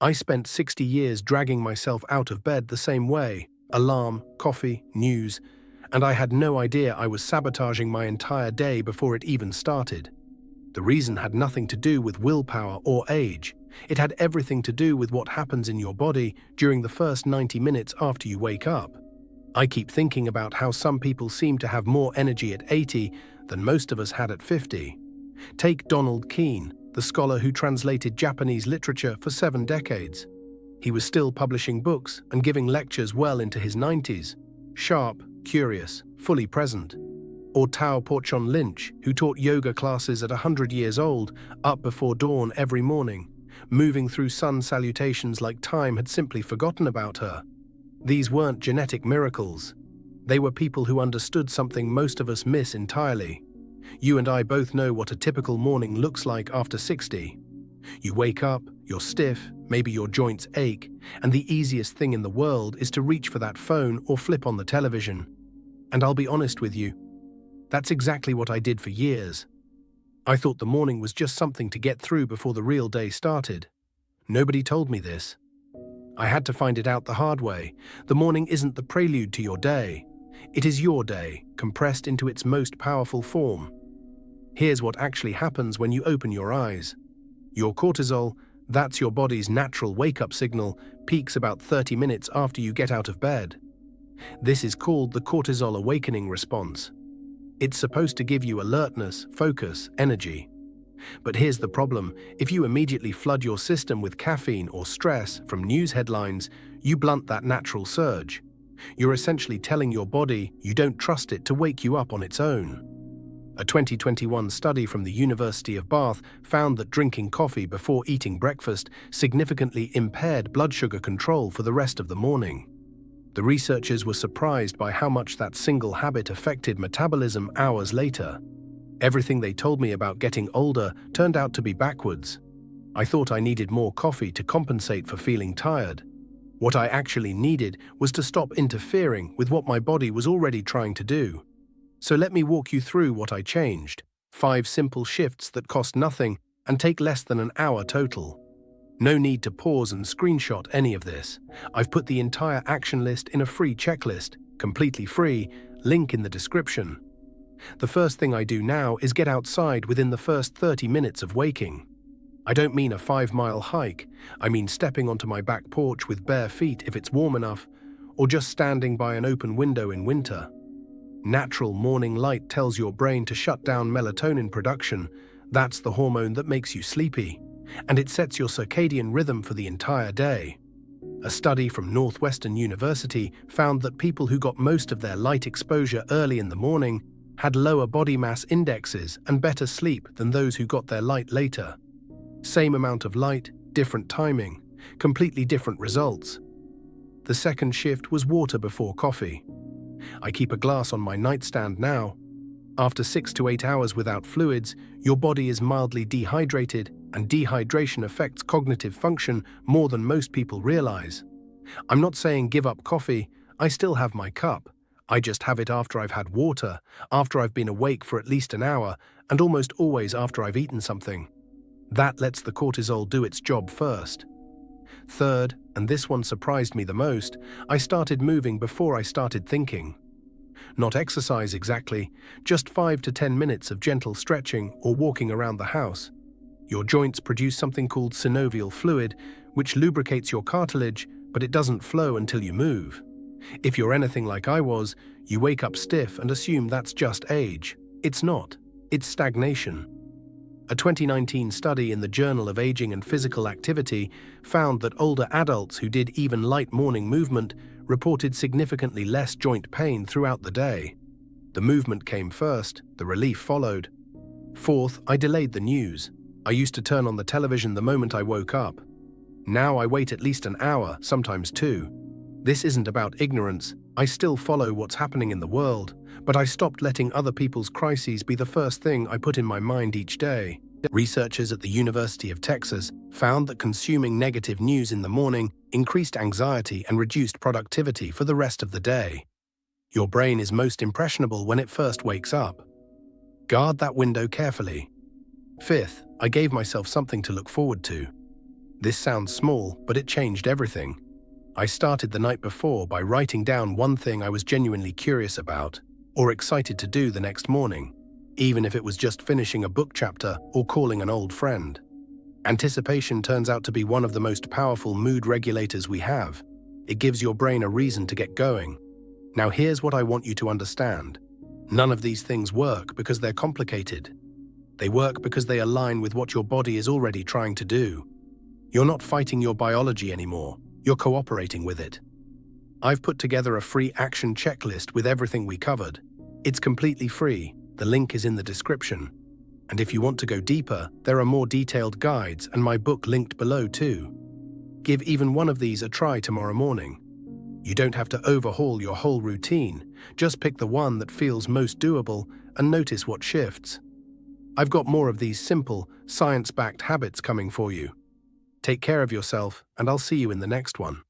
I spent 60 years dragging myself out of bed the same way: alarm, coffee, news, and I had no idea I was sabotaging my entire day before it even started. The reason had nothing to do with willpower or age. It had everything to do with what happens in your body during the first 90 minutes after you wake up. I keep thinking about how some people seem to have more energy at 80 than most of us had at 50. Take Donald Keene, the scholar who translated Japanese literature for 7 decades. He was still publishing books and giving lectures well into his 90s, sharp, curious, fully present. Or Tao Porchon Lynch, who taught yoga classes at 100 years old, up before dawn every morning, moving through sun salutations like time had simply forgotten about her. These weren't genetic miracles. They were people who understood something most of us miss entirely. You and I both know what a typical morning looks like after 60. You wake up, you're stiff, maybe your joints ache, and the easiest thing in the world is to reach for that phone or flip on the television. And I'll be honest with you, that's exactly what I did for years. I thought the morning was just something to get through before the real day started. Nobody told me this. I had to find it out the hard way. The morning isn't the prelude to your day. It is your day, compressed into its most powerful form. Here's what actually happens when you open your eyes. Your cortisol, that's your body's natural wake-up signal, peaks about 30 minutes after you get out of bed. This is called the cortisol awakening response. It's supposed to give you alertness, focus, energy. But here's the problem: if you immediately flood your system with caffeine or stress from news headlines, you blunt that natural surge. You're essentially telling your body you don't trust it to wake you up on its own. A 2021 study from the University of Bath found that drinking coffee before eating breakfast significantly impaired blood sugar control for the rest of the morning. The researchers were surprised by how much that single habit affected metabolism hours later. Everything they told me about getting older turned out to be backwards. I thought I needed more coffee to compensate for feeling tired. What I actually needed was to stop interfering with what my body was already trying to do. So let me walk you through what I changed. 5 simple shifts that cost nothing and take less than an hour total. No need to pause and screenshot any of this. I've put the entire action list in a free checklist, completely free, link in the description. The first thing I do now is get outside within the first 30 minutes of waking. I don't mean a 5-mile hike. I mean stepping onto my back porch with bare feet if it's warm enough, or just standing by an open window in winter. Natural morning light tells your brain to shut down melatonin production. That's the hormone that makes you sleepy, and it sets your circadian rhythm for the entire day. A study from Northwestern University found that people who got most of their light exposure early in the morning had lower body mass indexes and better sleep than those who got their light later. Same amount of light, different timing, completely different results. The second shift was water before coffee. I keep a glass on my nightstand now. After 6 to 8 hours without fluids, your body is mildly dehydrated, and dehydration affects cognitive function more than most people realize. I'm not saying give up coffee. I still have my cup. I just have it after I've had water, after I've been awake for at least an hour, and almost always after I've eaten something. That lets the cortisol do its job first. Third, and this one surprised me the most, I started moving before I started thinking. Not exercise exactly, just 5 to 10 minutes of gentle stretching or walking around the house. Your joints produce something called synovial fluid, which lubricates your cartilage, but it doesn't flow until you move. If you're anything like I was, you wake up stiff and assume that's just age. It's not. It's stagnation. A 2019 study in the Journal of Aging and Physical Activity found that older adults who did even light morning movement reported significantly less joint pain throughout the day. The movement came first, the relief followed. Fourth, I delayed the news. I used to turn on the television the moment I woke up. Now I wait at least an hour, sometimes 2. This isn't about ignorance. I still follow what's happening in the world, but I stopped letting other people's crises be the first thing I put in my mind each day. Researchers at the University of Texas found that consuming negative news in the morning increased anxiety and reduced productivity for the rest of the day. Your brain is most impressionable when it first wakes up. Guard that window carefully. Fifth, I gave myself something to look forward to. This sounds small, but it changed everything. I started the night before by writing down one thing I was genuinely curious about or excited to do the next morning, even if it was just finishing a book chapter or calling an old friend. Anticipation turns out to be one of the most powerful mood regulators we have. It gives your brain a reason to get going. Now here's what I want you to understand. None of these things work because they're complicated. They work because they align with what your body is already trying to do. You're not fighting your biology anymore. You're cooperating with it. I've put together a free action checklist with everything we covered. It's completely free. The link is in the description. And if you want to go deeper, there are more detailed guides and my book linked below too. Give even one of these a try tomorrow morning. You don't have to overhaul your whole routine. Just pick the one that feels most doable and notice what shifts. I've got more of these simple, science-backed habits coming for you. Take care of yourself, and I'll see you in the next one.